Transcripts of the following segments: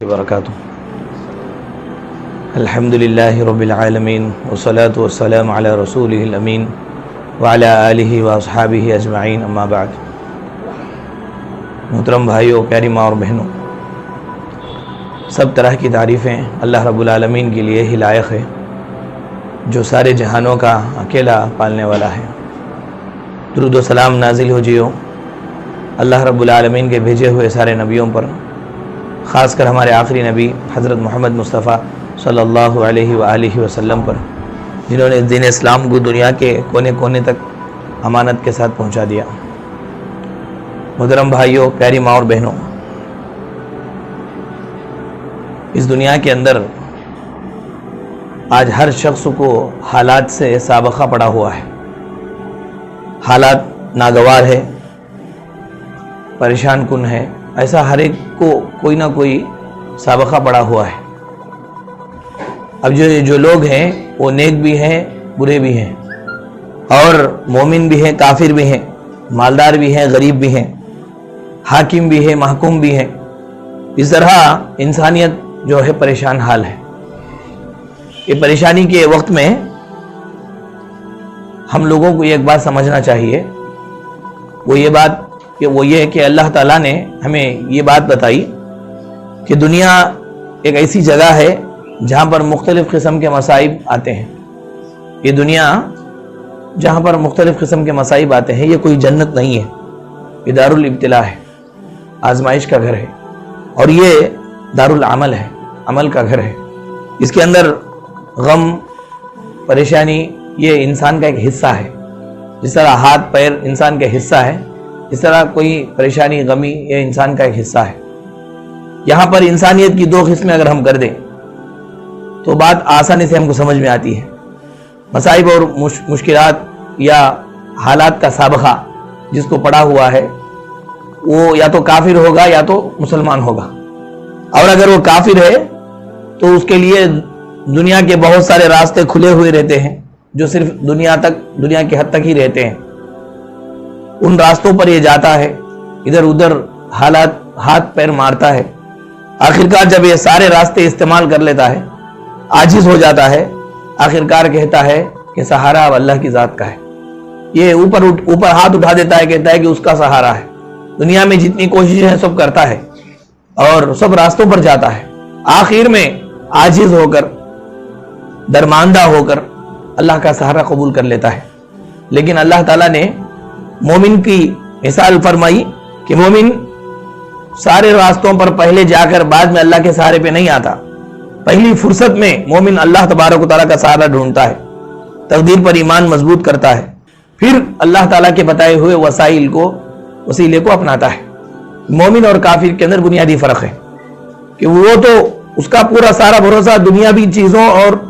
وبرکاتہ الحمدللہ رب العالمین والصلاة والسلام علی رسولہ الامین وعلی آلہ واصحابہ اجمعین اما بعد۔ محترم بھائیوں، پیاری ماں اور بہنوں، سب طرح کی تعریفیں اللہ رب العالمین کے لیے ہی لائق ہے، جو سارے جہانوں کا اکیلا پالنے والا ہے۔ درود و سلام نازل ہو جیو اللہ رب العالمین کے بھیجے ہوئے سارے نبیوں پر، خاص کر ہمارے آخری نبی حضرت محمد مصطفیٰ صلی اللہ علیہ وآلہ وسلم پر، جنہوں نے دین اسلام کو دنیا کے کونے کونے تک امانت کے ساتھ پہنچا دیا۔ محترم بھائیوں، پیاری ماں اور بہنوں، اس دنیا کے اندر آج ہر شخص کو حالات سے سابقہ پڑا ہوا ہے، حالات ناگوار ہے، پریشان کن ہے، ایسا ہر ایک کو کوئی نہ کوئی سابقہ پڑا ہوا ہے۔ اب جو لوگ ہیں وہ نیک بھی ہیں، برے بھی ہیں، اور مومن بھی ہیں، کافر بھی ہیں، مالدار بھی ہیں، غریب بھی ہیں، حاکم بھی ہے، محکوم بھی ہیں۔ اس طرح انسانیت جو ہے پریشان حال ہے۔ یہ پریشانی کے وقت میں ہم لوگوں کو ایک بات سمجھنا چاہیے، وہ یہ کہ اللہ تعالیٰ نے ہمیں یہ بات بتائی کہ دنیا ایک ایسی جگہ ہے جہاں پر مختلف قسم کے مصائب آتے ہیں۔ یہ دنیا جہاں پر مختلف قسم کے مصائب آتے ہیں، یہ کوئی جنت نہیں ہے، یہ دار الابتلاء ہے، آزمائش کا گھر ہے، اور یہ دار العمل ہے، عمل کا گھر ہے۔ اس کے اندر غم، پریشانی یہ انسان کا ایک حصہ ہے۔ جس طرح ہاتھ پیر انسان کا حصہ ہے، اس طرح کوئی پریشانی، غمی یہ انسان کا ایک حصہ ہے۔ یہاں پر انسانیت کی دو قسمیں اگر ہم کر دیں تو بات آسانی سے ہم کو سمجھ میں آتی ہے۔ مصائب اور مشکلات یا حالات کا سابقہ جس کو پڑا ہوا ہے، وہ یا تو کافر ہوگا یا تو مسلمان ہوگا، اور اگر وہ کافر ہے تو اس کے لیے دنیا کے بہت سارے راستے کھلے ہوئے رہتے ہیں، جو صرف دنیا کی حد تک ہی رہتے ہیں۔ ان راستوں پر یہ جاتا ہے، ادھر ادھر حالات ہاتھ پیر مارتا ہے، آخرکار جب یہ سارے راستے استعمال کر لیتا ہے، عاجز ہو جاتا ہے، آخرکار کہتا ہے کہ سہارا اب اللہ کی ذات کا ہے۔ یہ اوپر ہاتھ اٹھا دیتا ہے، کہتا ہے کہ اس کا سہارا ہے۔ دنیا میں جتنی کوششیں ہیں سب کرتا ہے اور سب راستوں پر جاتا ہے، آخر میں عاجز ہو کر، درماندہ ہو کر اللہ کا سہارا قبول کر لیتا ہے۔ لیکن اللہ تعالیٰ نے مومن کی مثال فرمائی کہ مومن سارے راستوں پر پہلے جا کر بعد میں اللہ کے سہارے پہ نہیں آتا۔ پہلی فرصت میں مومن اللہ تبارک و تعالیٰ کا سہارا ڈھونڈتا ہے، تقدیر پر ایمان مضبوط کرتا ہے، پھر اللہ تعالیٰ کے بتائے ہوئے وسیلے کو اپناتا ہے۔ مومن اور کافر کے اندر بنیادی فرق ہے کہ وہ تو اس کا پورا سارا بھروسہ دنیاوی چیزوں اور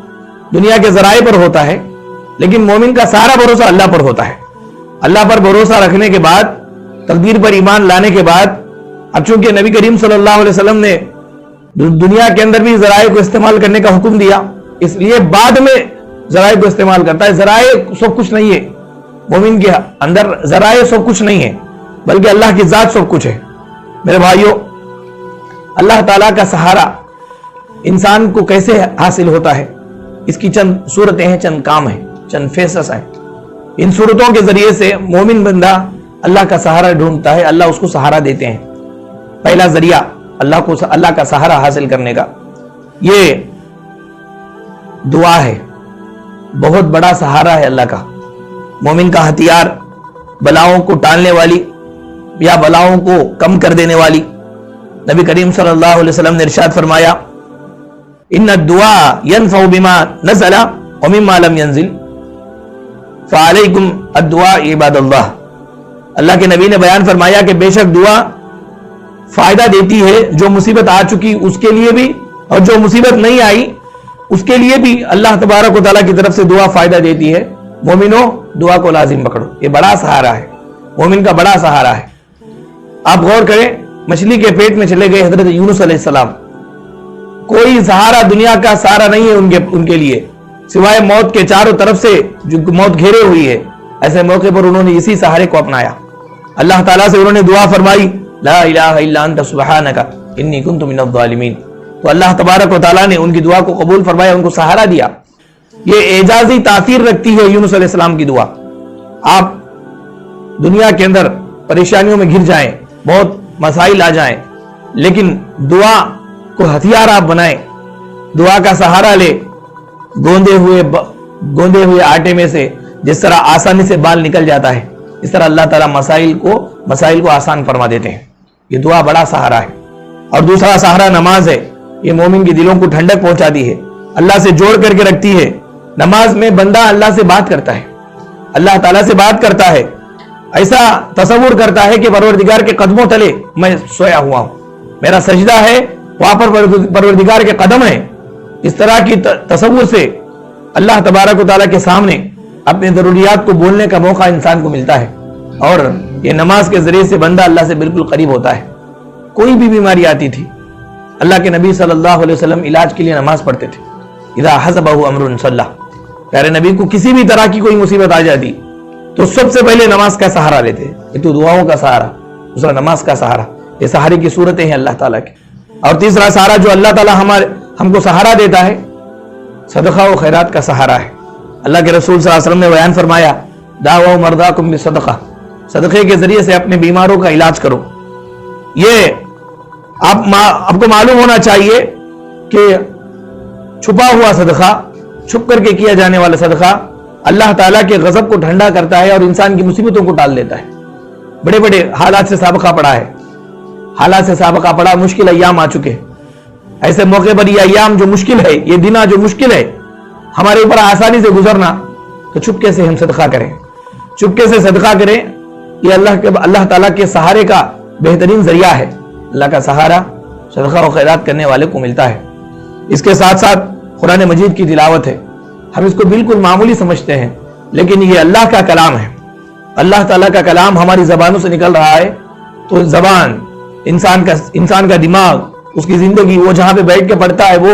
دنیا کے ذرائع پر ہوتا ہے، لیکن مومن کا سارا بھروسہ اللہ پر ہوتا ہے۔ اللہ پر بھروسہ رکھنے کے بعد، تقدیر پر ایمان لانے کے بعد، اب چونکہ نبی کریم صلی اللہ علیہ وسلم نے دنیا کے اندر بھی ذرائع کو استعمال کرنے کا حکم دیا، اس لیے بعد میں ذرائع کو استعمال کرتا ہے۔ ذرائع سب کچھ نہیں ہے، مومن کے اندر ذرائع سب کچھ نہیں ہے، بلکہ اللہ کی ذات سب کچھ ہے۔ میرے بھائیوں، اللہ تعالیٰ کا سہارا انسان کو کیسے حاصل ہوتا ہے، اس کی چند صورتیں ہیں، چند کام ہیں، چند فیصلہ ہیں۔ ان صورتوں کے ذریعے سے مومن بندہ اللہ کا سہارا ڈھونڈتا ہے، اللہ اس کو سہارا دیتے ہیں۔ پہلا ذریعہ اللہ کا سہارا حاصل کرنے کا یہ دعا ہے، بہت بڑا سہارا ہے اللہ کا۔ مومن کا ہتھیار، بلاؤں کو ٹالنے والی یا بلاؤں کو کم کر دینے والی۔ نبی کریم صلی اللہ علیہ وسلم نے ارشاد فرمایا، ان الدعاء ينفع بما نزل ومما لم ينزل فعلیکم الدعاء عباد اللہ۔ اللہ کے نبی نے بیان فرمایا کہ بے شک دعا فائدہ دیتی ہے، جو مصیبت آ چکی اس کے لیے بھی اور جو مصیبت نہیں آئی اس کے لیے بھی اللہ تبارک و تعالیٰ کی طرف سے دعا فائدہ دیتی ہے۔ مومنوں، دعا کو لازم پکڑو، یہ بڑا سہارا ہے، مومن کا بڑا سہارا ہے۔ آپ غور کریں، مچھلی کے پیٹ میں چلے گئے حضرت یونس علیہ السلام، کوئی سہارا دنیا کا سہارا نہیں ہے ان کے لیے سوائے موت کے، چاروں طرف سے جو موت گھیرے ہوئی ہے۔ ایسے موقع پر انہوں نے اسی سہارے کو اپنایا۔ اللہ تعالیٰ سے انہوں نے دعا فرمائی، لا الہ الا انت سبحانک انی کنت من الظالمین، تو اللہ تبارک و تعالیٰ نے ان کی دعا کو قبول فرمایا، ان کو سہارا دیا۔ یہ اعجازی تاثیر رکھتی ہے یونس علیہ السلام کی دعا۔ آپ دنیا کے اندر پریشانیوں میں گر جائیں، بہت مسائل آ جائیں، لیکن دعا کو ہتھیار آپ بنائیں، دعا کا سہارا لے، گوندے ہوئے آٹے میں سے جس طرح آسانی سے بال نکل جاتا ہے، اس طرح اللہ تعالیٰ مسائل کو آسان فرما دیتے ہیں۔ یہ دعا بڑا سہارا ہے۔ اور دوسرا سہارا نماز ہے۔ یہ مومن کی دلوں کو ٹھنڈک پہنچاتی ہے، اللہ سے جوڑ کر کے رکھتی ہے۔ نماز میں بندہ اللہ سے بات کرتا ہے، اللہ تعالیٰ سے بات کرتا ہے، ایسا تصور کرتا ہے کہ پروردگار کے قدموں تلے میں سویا ہوا ہوں، میرا سجدہ ہے وہاں پر پروردگار کے قدم ہے۔ اس طرح کی تصور سے اللہ تبارک و تعالیٰ کے سامنے اپنی ضروریات کو بولنے کا موقع انسان کو ملتا ہے، اور یہ نماز کے ذریعے سے بندہ اللہ سے بالکل قریب ہوتا ہے۔ کوئی بھی بیماری آتی تھی، اللہ کے نبی صلی اللہ علیہ وسلم علاج کے لیے نماز پڑھتے تھے۔ اذا حسبہ امر صلی، پیارے نبی کو کسی بھی طرح کی کوئی مصیبت آ جاتی تو سب سے پہلے نماز کا سہارا لیتے۔ ایک تو دعاؤں کا سہارا، دوسرا نماز کا سہارا۔ یہ سہارے کی صورتیں ہیں اللہ تعالیٰ کی۔ اور تیسرا سہارا جو اللہ تعالیٰ ہم کو سہارا دیتا ہے، صدقہ و خیرات کا سہارا ہے۔ اللہ کے رسول صلی اللہ علیہ وسلم نے بیان فرمایا، دعوا مرضاکم بالصدقہ، صدقے کے ذریعے سے اپنے بیماروں کا علاج کرو۔ یہ آپ کو معلوم ہونا چاہیے کہ چھپا ہوا صدقہ، چھپ کر کے کیا جانے والا صدقہ اللہ تعالیٰ کے غضب کو ٹھنڈا کرتا ہے اور انسان کی مصیبتوں کو ٹال دیتا ہے۔ بڑے بڑے حالات سے سابقہ پڑا ہے، مشکل ایام آ چکے، ایسے موقع پر یہ ایام جو مشکل ہے، یہ دن جو مشکل ہے ہمارے اوپر آسانی سے گزرنا، تو چپکے سے ہم صدقہ کریں، چپکے سے صدقہ کریں۔ یہ اللہ تعالیٰ کے سہارے کا بہترین ذریعہ ہے۔ اللہ کا سہارا صدقہ و خیرات کرنے والے کو ملتا ہے۔ اس کے ساتھ ساتھ قرآن مجید کی تلاوت ہے۔ ہم اس کو بالکل معمولی سمجھتے ہیں، لیکن یہ اللہ کا کلام ہے، اللہ تعالیٰ کا کلام ہماری زبانوں سے نکل رہا ہے، تو زبان انسان کا دماغ، اس کی زندگی، وہ جہاں پہ بیٹھ کے پڑھتا ہے وہ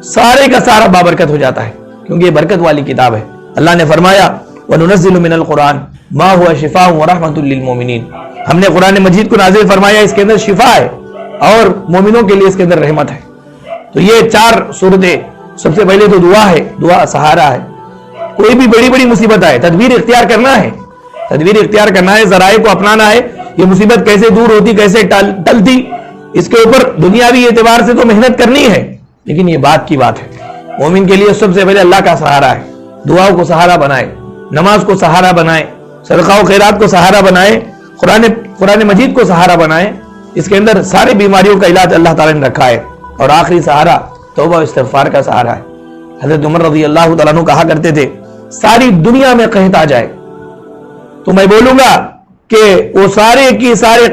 سارے کا سارا بابرکت ہو جاتا ہے، کیونکہ یہ برکت والی کتاب ہے۔ اللہ نے فرمایا وَنُنَزِّلُ مِنَ الْقُرْآنِ مَا هُوَ شِفَاءٌ وَرَحْمَةٌ لِّلْمُؤْمِنِينَ، ہم نے قرآن مجید کو نازل فرمایا، اس کے اندر شفا ہے اور مومنوں کے لیے اس کے اندر رحمت ہے۔ تو یہ چار صورتیں، سب سے پہلے تو دعا ہے، دعا سہارا ہے۔ کوئی بھی بڑی مصیبت آئے، تدبیر اختیار کرنا ہے، ذرائع کو اپنانا ہے۔ یہ مصیبت کیسے دور ہوتی، کیسے ٹلتی، اس کے اوپر دنیاوی اعتبار سے تو محنت کرنی ہے، لیکن یہ بات کی بات ہے۔ مومن کے لیے سب سے پہلے اللہ کا سہارا ہے، دعاؤں کو سہارا بنائے، نماز کو سہارا بنائے، صدقہ و خیرات کو سہارا بنائے، قرآن مجید کو سہارا بنائے۔ اس کے اندر ساری بیماریوں کا علاج اللہ تعالیٰ نے رکھا ہے۔ اور آخری سہارا توبہ و استغفار کا سہارا ہے۔ حضرت عمر رضی اللہ تعالیٰ عنہ کہا کرتے تھے، ساری دنیا میں قحط آ جائے تو میں بولوں گا کہ وہ سارے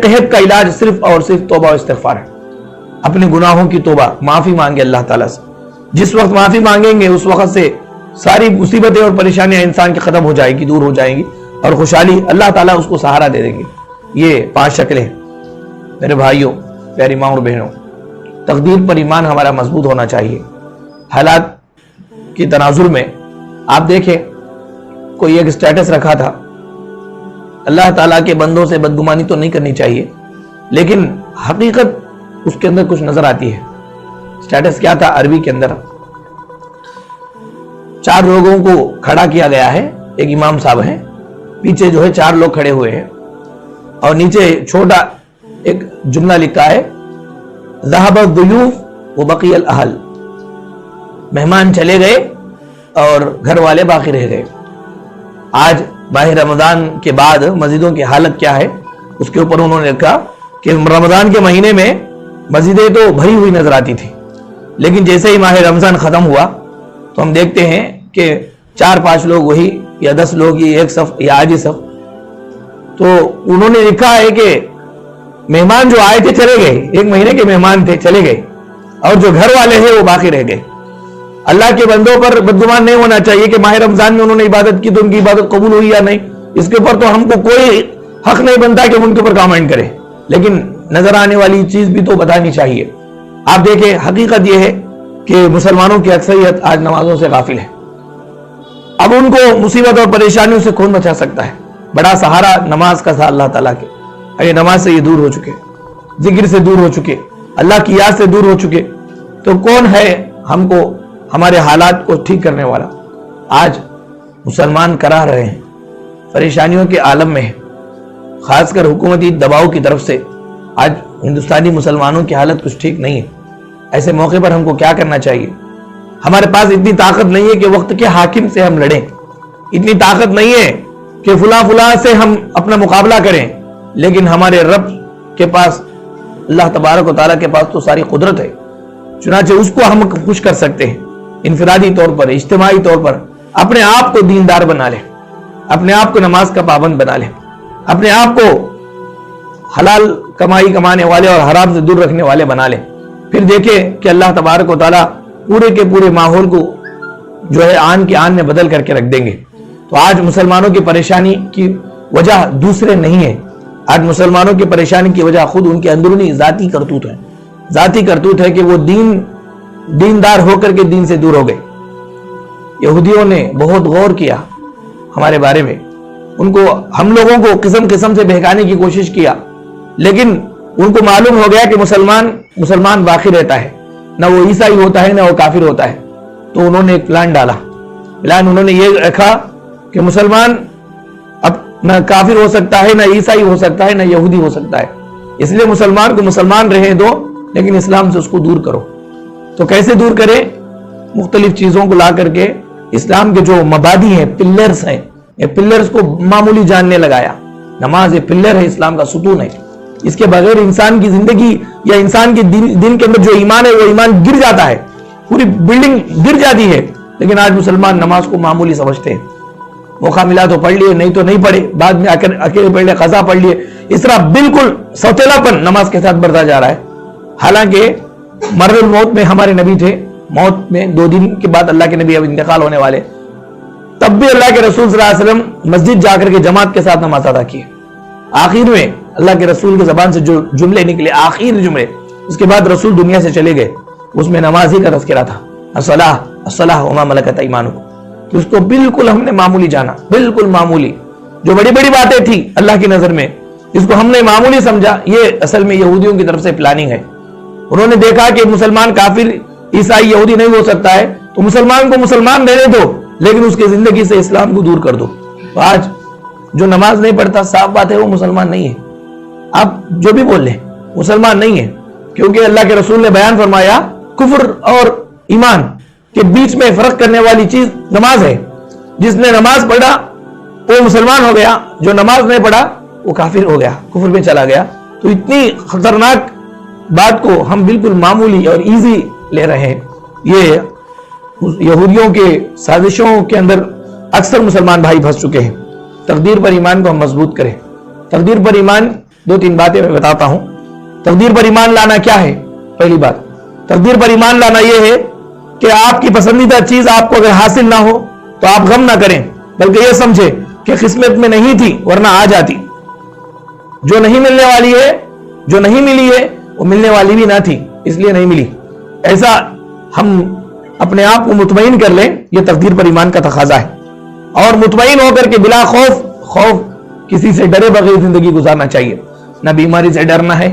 قحط کا علاج صرف اور صرف توبہ و استغفار ہے۔ اپنے گناہوں کی توبہ، معافی مانگے اللہ تعالیٰ سے۔ جس وقت معافی مانگیں گے اس وقت سے ساری مصیبتیں اور پریشانیاں انسان کی ختم ہو جائیں گی، دور ہو جائیں گی، اور خوشحالی اللہ تعالیٰ اس کو سہارا دے دیں گے۔ یہ 5 شکلیں میرے بھائیوں، پیاری ماں اور بہنوں، تقدیر پر ایمان ہمارا مضبوط ہونا چاہیے۔ حالات کی تناظر میں آپ دیکھیں، کوئی ایک سٹیٹس رکھا تھا، اللہ تعالیٰ کے بندوں سے بدگمانی تو نہیں کرنی چاہیے، لیکن حقیقت اس کے اندر کچھ نظر آتی ہے۔ سٹیٹس کیا تھا؟ عربی کے اندر 4 لوگوں کو کھڑا کیا گیا ہے، ایک امام صاحب ہیں، پیچھے جو ہے 4 لوگ کھڑے ہوئے ہیں، اور نیچے چھوٹا ایک جملہ لکھا ہے، ذهب الضيوف وبقي الاهل، مہمان چلے گئے اور گھر والے باقی رہ گئے۔ آج ماہ رمضان کے بعد مسجدوں کی حالت کیا ہے، اس کے اوپر انہوں نے لکھا کہ رمضان کے مہینے میں مسجدیں تو بھری ہوئی نظر آتی تھی، لیکن جیسے ہی ماہ رمضان ختم ہوا تو ہم دیکھتے ہیں کہ 4-5 لوگ وہی، یا 10 لوگ یہ ایک صف یا آج ہی صف۔ تو انہوں نے لکھا ہے کہ مہمان جو آئے تھے چلے گئے، 1 مہینے کے مہمان تھے چلے گئے، اور جو گھر والے ہیں وہ باقی رہ گئے۔ اللہ کے بندوں پر بدگمان نہیں ہونا چاہیے کہ ماہ رمضان میں انہوں نے عبادت کی تو ان کی عبادت قبول ہوئی یا نہیں، اس کے اوپر تو ہم کو کوئی حق نہیں بنتا کہ ان کے اوپر کامنٹ کرے، لیکن نظر آنے والی چیز بھی تو بتانی چاہیے۔ آپ دیکھیں، حقیقت یہ ہے کہ مسلمانوں کی اکثریت آج نمازوں سے غافل ہے۔ اب ان کو مصیبت اور پریشانیوں سے کون بچا سکتا ہے؟ بڑا سہارا نماز کا تھا اللہ تعالیٰ کے، اگر نماز سے یہ دور ہو چکے، ذکر سے دور ہو چکے، اللہ کی یاد سے دور ہو چکے، تو کون ہے ہم کو ہمارے حالات کو ٹھیک کرنے والا؟ آج مسلمان کرا رہے ہیں، پریشانیوں کے عالم میں ہے، خاص کر حکومتی دباؤ کی طرف سے آج ہندوستانی مسلمانوں کی حالت کچھ ٹھیک نہیں ہے۔ ایسے موقع پر ہم کو کیا کرنا چاہیے؟ ہمارے پاس اتنی طاقت نہیں ہے کہ وقت کے حاکم سے ہم لڑیں، اتنی طاقت نہیں ہے کہ فلاں سے ہم اپنا مقابلہ کریں، لیکن ہمارے رب کے پاس، اللہ تبارک و تعالیٰ کے پاس تو ساری قدرت ہے، چنانچہ اس کو ہم خوش کر سکتے ہیں۔ انفرادی طور پر، اجتماعی طور پر اپنے آپ کو دیندار بنا لیں، اپنے آپ کو نماز کا پابند بنا لیں، اپنے آپ کو حلال کمائی کمانے والے اور حرام سے دور رکھنے والے بنا لیں، پھر دیکھیں کہ اللہ تبارک و تعالیٰ پورے کے پورے ماحول کو جو ہے آن کے آن میں بدل کر کے رکھ دیں گے۔ تو آج مسلمانوں کی پریشانی کی وجہ دوسرے نہیں ہے، آج مسلمانوں کی پریشانی کی وجہ خود ان کے اندرونی ذاتی کرتوت ہے۔ ذاتی کرتوت ہے کہ وہ دیندار ہو کر کے دین سے دور ہو گئے۔ یہودیوں نے بہت غور کیا ہمارے بارے میں، ان کو ہم لوگوں کو قسم قسم سے بہکانے کی کوشش کیا، لیکن ان کو معلوم ہو گیا کہ مسلمان باقی رہتا ہے، نہ وہ عیسائی ہوتا ہے نہ وہ کافر ہوتا ہے۔ تو انہوں نے ایک پلان ڈالا، انہوں نے یہ رکھا کہ مسلمان اب نہ کافر ہو سکتا ہے، نہ عیسائی ہو سکتا ہے، نہ یہودی ہو سکتا ہے، اس لیے مسلمان کو مسلمان رہنے دو لیکن اسلام سے اس کو دور کرو۔ تو کیسے دور کرے؟ مختلف چیزوں کو لا کر کے اسلام کے جو مبادی ہیں، پلرز ہیں، یہ پلرز کو معمولی جاننے لگایا۔ نماز یہ پلر ہے، اسلام کا ستون ہے، اس کے بغیر انسان کی زندگی یا انسان کے دل کے اندر جو ایمان ہے وہ ایمان گر جاتا ہے، پوری بلڈنگ گر جاتی ہے۔ لیکن آج مسلمان نماز کو معمولی سمجھتے ہیں، موقع ملا تو پڑھ لیے، نہیں تو نہیں پڑھے، بعد میں اکیلے پڑھ لیے، قضا پڑھ لیے، اس طرح بالکل سوتیلا پن نماز کے ساتھ بڑھتا جا رہا ہے۔ حالانکہ مرض الموت میں ہمارے نبی تھے، موت میں 2 دن کے بعد اللہ کے نبی اب انتقال ہونے والے، تب بھی اللہ کے رسول صلی اللہ علیہ وسلم مسجد جا کر کے جماعت کے ساتھ نماز ادا کیے۔ آخر میں اللہ کے رسول کی زبان سے جو جملے نکلے، آخر جملے، اس کے بعد رسول دنیا سے چلے گئے، اس میں نماز ہی کا تذکرہ تھا، الصلاۃ الصلاۃ وما ملکت ایمانکم۔ تو اس کو بالکل ہم نے معمولی جانا، بالکل معمولی، جو بڑی بڑی باتیں تھی اللہ کی نظر میں، اس کو ہم نے معمولی سمجھا۔ یہ اصل میں یہودیوں کی طرف سے پلاننگ ہے۔ انہوں نے دیکھا کہ مسلمان کافر، عیسائی، یہودی نہیں ہو سکتا ہے، تو مسلمان کو مسلمان رہنے دو لیکن اس کی زندگی سے اسلام کو دور کر دو۔ تو آج جو نماز نہیں پڑھتا، صاف بات ہے وہ مسلمان نہیں ہے، آپ جو بھی بول لیں، مسلمان نہیں ہے، کیونکہ اللہ کے رسول نے بیان فرمایا کفر اور ایمان کے بیچ میں فرق کرنے والی چیز نماز ہے۔ جس نے نماز پڑھا وہ مسلمان ہو گیا، جو نماز نہیں پڑھا وہ کافر ہو گیا، کفر میں چلا گیا۔ تو اتنی خطرناک بات کو ہم بالکل معمولی اور ایزی لے رہے ہیں۔ یہ یہودیوں کے سازشوں کے اندر اکثر مسلمان بھائی پھنس چکے ہیں۔ تقدیر پر ایمان کو ہم مضبوط کریں۔ تقدیر پر ایمان، 2-3 باتیں میں بتاتا ہوں۔ تقدیر پر ایمان لانا کیا ہے؟ پہلی بات، تقدیر پر ایمان لانا یہ ہے کہ آپ کی پسندیدہ چیز آپ کو اگر حاصل نہ ہو تو آپ غم نہ کریں، بلکہ یہ سمجھیں کہ قسمت میں نہیں تھی ورنہ آ جاتی۔ جو نہیں ملنے والی ہے، جو نہیں ملی ہے، وہ ملنے والی بھی نہ تھی، اس لیے نہیں ملی۔ ایسا ہم اپنے آپ کو مطمئن کر لیں، یہ تقدیر پر ایمان کا تقاضا ہے۔ اور مطمئن ہو کر کے بلا خوف کسی سے ڈرے بغیر زندگی گزارنا چاہیے۔ نہ بیماری سے ڈرنا ہے،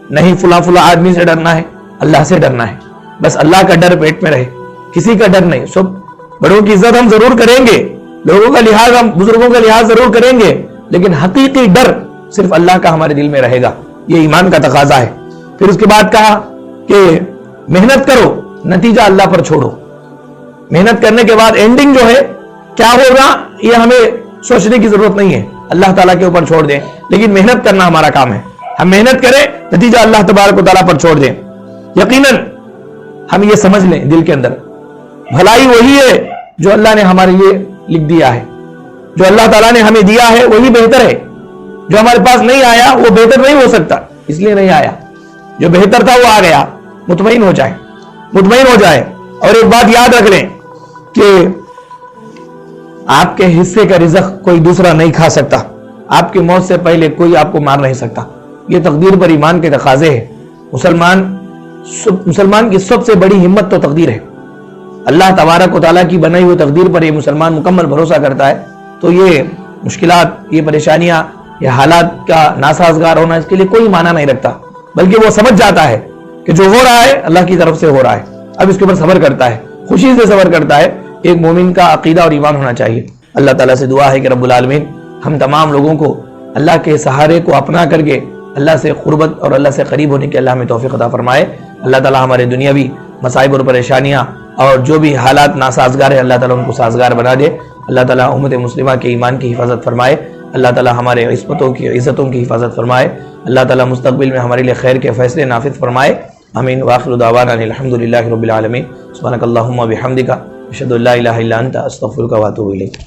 نہ ہی فلاں آدمی سے ڈرنا ہے، اللہ سے ڈرنا ہے۔ بس اللہ کا ڈر پیٹ میں رہے، کسی کا ڈر نہیں۔ سب بڑوں کی عزت ہم ضرور کریں گے، لوگوں کا لحاظ، ہم بزرگوں کا لحاظ ضرور کریں گے، لیکن حقیقی ڈر صرف اللہ کا ہمارے دل میں رہے گا۔ یہ ایمان کا تقاضا ہے۔ پھر اس کے بعد کہا کہ محنت کرو، نتیجہ اللہ پر چھوڑو۔ محنت کرنے کے بعد اینڈنگ جو ہے کیا ہوگا یہ ہمیں سوچنے کی ضرورت نہیں ہے، اللہ تعالیٰ کے اوپر چھوڑ دیں، لیکن محنت کرنا ہمارا کام ہے۔ ہم محنت کریں، نتیجہ اللہ تبارک و تعالیٰ پر چھوڑ دیں۔ یقیناً ہم یہ سمجھ لیں دل کے اندر، بھلائی وہی ہے جو اللہ نے ہمارے لیے لکھ دیا ہے، جو اللہ تعالیٰ نے ہمیں دیا ہے وہی بہتر ہے۔ جو ہمارے پاس نہیں آیا وہ بہتر نہیں ہو سکتا، اس لیے نہیں آیا۔ جو بہتر تھا وہ آ گیا۔ مطمئن ہو جائیں، مطمئن ہو جائیں۔ اور ایک بات یاد رکھ لیں کہ آپ کے حصے کا رزق کوئی دوسرا نہیں کھا سکتا، آپ کی موت سے پہلے کوئی آپ کو مار نہیں سکتا۔ یہ تقدیر پر ایمان کے تقاضے ہیں۔ مسلمان کی سب سے بڑی ہمت تو تقدیر ہے۔ اللہ تبارک و تعالیٰ کی بنائی ہوئی تقدیر پر یہ مسلمان مکمل بھروسہ کرتا ہے، تو یہ مشکلات، یہ پریشانیاں، یہ حالات کا ناسازگار ہونا اس کے لیے کوئی معنی نہیں رکھتا، بلکہ وہ سمجھ جاتا ہے کہ جو ہو رہا ہے اللہ کی طرف سے ہو رہا ہے۔ اب اس کے اوپر صبر کرتا ہے، خوشی سے صبر کرتا ہے۔ ایک مومن کا عقیدہ اور ایمان ہونا چاہیے۔ اللہ تعالیٰ سے دعا ہے کہ رب العالمین ہم تمام لوگوں کو اللہ کے سہارے کو اپنا کر کے اللہ سے قربت اور اللہ سے قریب ہونے کے اللہ ہمیں توفیق عطا فرمائے۔ اللہ تعالیٰ ہمارے دنیاوی مصائب اور پریشانیاں اور جو بھی حالات ناسازگار ہیں اللہ تعالیٰ ان کو سازگار بنا دے۔ اللہ تعالیٰ امت مسلمہ کے ایمان کی حفاظت فرمائے۔ اللہ تعالیٰ ہمارے عصمتوں کی عزتوں کی حفاظت فرمائے۔ اللہ تعالیٰ مستقبل میں ہمارے لیے خیر کے فیصلے نافذ فرمائے۔ آمین وآخر دعوانا الحمدللہ رب العالمین۔ سبحانک اللہم و بحمدک، اشہد ان لا الہ الا انت، استغفرک و اتوب الیک۔